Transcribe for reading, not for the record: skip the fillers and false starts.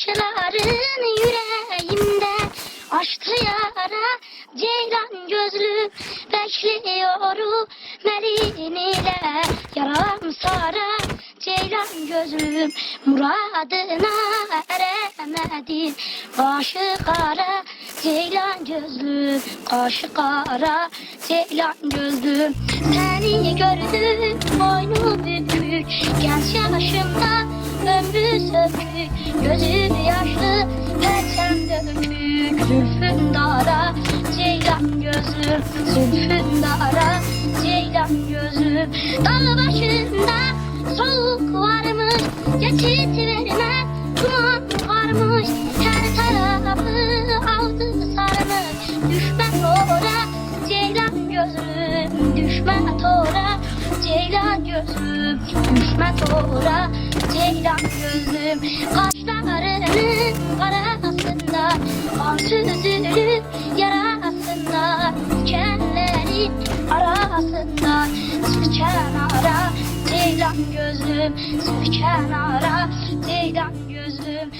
bakışların yüreğimde açtı yara. Ceylan gözlüm bekliyorum elin ile yaram sara. Ceylan gözlüm muradına eremedim, başı kara. Ceylan gözlüm kaşı kara. Ceylan gözlüm seni gördüm boynu bükük, genç yaşımda ömrü sökük, gözü yaşlı peçem dökük. Zülfün dara ceylan gözlüm, zülfün dara ceylan gözlüm. Dağ başında soğuk varmış, geçit vermez duman varmış. Her tarafı aldı sarmış, düşme tora ceylan gözlüm, düşme tora ceylan gözlüm, düşme tora ceylan gözlüm. Kaşlarının arasında kan süzülür yarasında, dikenlerin arasında sıçan ara ceylan gözlüm, sıçan ara ceylan gözlüm.